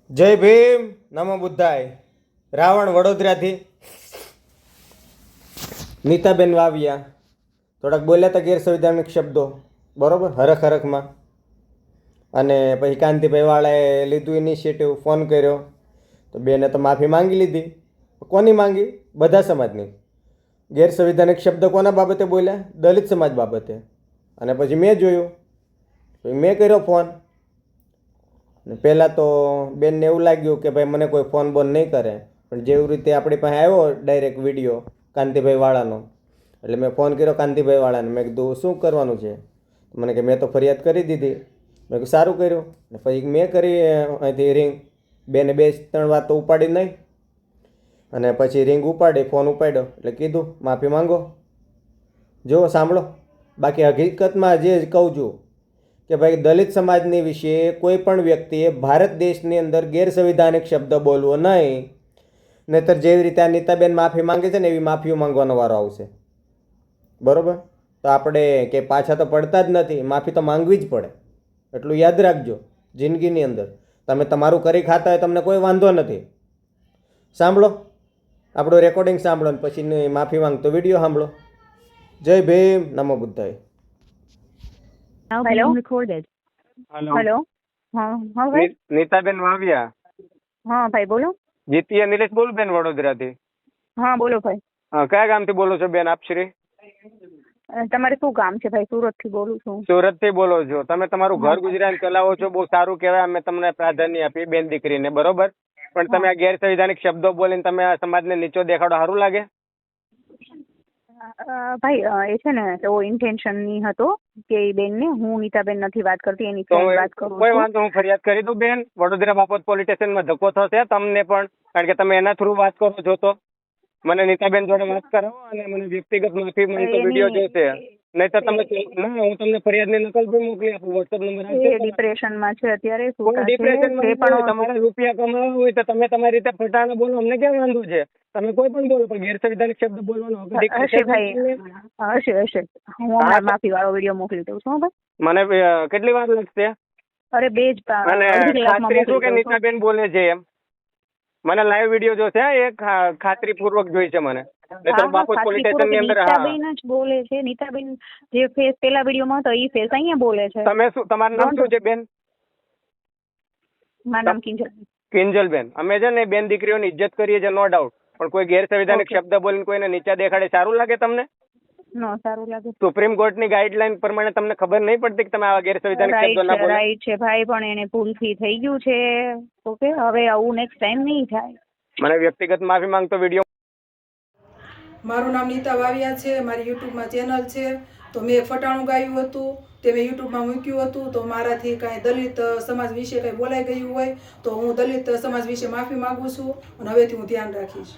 જય ભીમ, નમો બુદ્ધાય. રાવણ વડોદરાથી નીતાબેન વાવ્યા થોડાક બોલ્યા હતા ગેરસંવિધાનિક શબ્દો, બરોબર, હરખ હરખમાં. અને પછી કાંતિભાઈ વાળાએ લીધું ઇનિશિયેટિવ, ફોન કર્યો તો બેને તો માફી માંગી લીધી. કોની માંગી? બધા સમાજની. ગેરસંવિધાનિક શબ્દ કોના બાબતે બોલ્યા? દલિત સમાજ બાબતે. અને પછી મેં જોયું, મેં કર્યો ફોન. પહેલાં તો બેનને એવું લાગ્યું કે ભાઈ મને કોઈ ફોન બોન નહીં કરે, પણ જેવી રીતે આપણી પાસે આવ્યો ડાયરેક્ટ વિડીયો કાંતિભાઈ વાળાનો, એટલે મેં ફોન કર્યો કાંતિભાઈ વાળાને. મેં કીધું શું કરવાનું છે? મને કે મેં તો ફરિયાદ કરી દીધી. મેં કીધું સારું કર્યું. ને પછી મેં કરી અહીંથી રિંગ. બેને 2-3 વાત તો ઉપાડી નહીં, અને પછી રિંગ ઉપાડી, ફોન ઉપાડ્યો એટલે કીધું માફી માંગો. જુઓ, સાંભળો. બાકી હકીકતમાં જે કહું છું કે ભાઈ દલિત સમાજની વિશે કોઈ પણ વ્યક્તિએ ભારત દેશની અંદર ગેરસંવિધાનિક શબ્દ બોલવો નહીં, નહીંતર જેવી રીતે આ નીતાબેન માફી માંગે છે ને એવી માફીઓ માંગવાનો વારો આવશે. બરાબર? તો આપણે કે પાછા તો પડતા જ નથી, માફી તો માંગવી જ પડે. એટલું યાદ રાખજો. જિંદગીની અંદર તમે તમારું કરી ખાતા હોય, તમને કોઈ વાંધો નથી. સાંભળો, આપણું રેકોર્ડિંગ સાંભળો ને પછી માફી માંગતો વિડીયો સાંભળો. જય ભીમ, નમો બુદ્ધાય. Hello hello. હા હા ભાઈ. નીતાબેન વાવ્યા. હા ભાઈ બોલો. જીતીયા નિલેશ બોલું બેન, વડોદરાથી. હા બોલો ભાઈ. કયા ગામથી બોલો છો બેન આપશ્રી? તમારે શું કામ છે ભાઈ? સુરત થી બોલું છું. સુરત થી બોલો છો તમે? તમારું ઘર ગુજરાન ચલાવો છો, બહુ સારું કહેવાય. અમે તમને પ્રાધાન્ય આપીએ બેન દીકરીને, બરોબર. પણ તમે આ ગેરસંવિધાનિક શબ્દો બોલીને તમે આ સમાજને નીચો દેખાડો, સારું લાગે? ભાઈ એ છે ને એવો ઇન્ટેન્શન ની હતો કે એ બેન ને, હું નીતાબેન નથી વાત કરતી, એની ફ્રેન્ડ વાત કરું કોઈ છું. વાંધો, હું ફરિયાદ કરી દઉં બેન. વડોદરા બાપત પોલીસ સ્ટેશનમાં ધક્કો થશે તમને પણ, કારણ કે તમે એના થ્રુ વાત કરો છો. તો મને નીતાબેન જોડે વાત કરાવો અને મને વ્યક્તિગત માફી માંગતો વિડીયો જોઈશે. નહીં તો તમે ના, હું તમને ફરિયાદની નકલ પણ મોકલી આપું. વોટ્સએપ નંબર આપજો. ડિપ્રેશન માં છે અત્યારે. તમારા રૂપિયા કમાવા હોય તો તમે તમારી રીતે ફટાણા બોલો, અમને ક્યાં વાંધો છે? તમે કોઈ પણ બોલો, પણ ગેરસંવિધાનિક શબ્દ બોલવાનો હશે ભાઈ, હશે. હું હમણાં માફી વાળો વિડીયો મોકલી દઉં છું ભાઈ. મને કેટલી વાર લાગશે? અરે બે જ અને ખાતરી શું કે નીતાબેન બોલે છે એમ? મને લાઈવ વિડીયો જોશે, એક ખાતરી પૂર્વક જોઈ છે મને. બાપોદ પોલીસ સ્ટેશન ની અંદર નીતાબેન જ બોલે છે. નીતાબેન જે ફેસ પેલા વિડીયોમાં હતો એ ફેસ અહીંયા બોલે છે. તમે શું, તમારું નામ શું છે બેન? મારું નામ કિંજલ. કિંજલબેન, અમે છે ને બેન દીકરીઓની ઇજ્જત કરીએ છીએ, નો ડાઉટ. પણ કોઈ ગેરસંવિધાનિક શબ્દ બોલીને કોઈને નીચા દેખાડે સારું લાગે તમને? નો સારું લાગે. સુપ્રીમ કોર્ટની ગાઈડલાઈન પ્રમાણે તમને ખબર નહીં પડતી કે તમે આવા ગેરસંવિધાનિક શબ્દો ના બોલો? રાઈટ છે ભાઈ, પણ એને ભૂલથી થઈ ગયું છે. ઓકે, હવે આવું નેક્સ્ટ ટાઈમ નહીં થાય. મને વ્યક્તિગત માફી માંગતો વિડીયો. મારું નામ નીતા વાવિયા છે. મારી યુટ્યુબમાં ચેનલ છે. તો મેં ફટાણું ગાયું હતું, તે મેં યુટ્યુબમાં મૂક્યું હતું. તો મારાથી કાંઈ દલિત સમાજ વિશે કંઈ બોલાઈ ગયું હોય તો હું દલિત સમાજ વિશે માફી માગું છું, અને હવેથી હું ધ્યાન રાખીશ.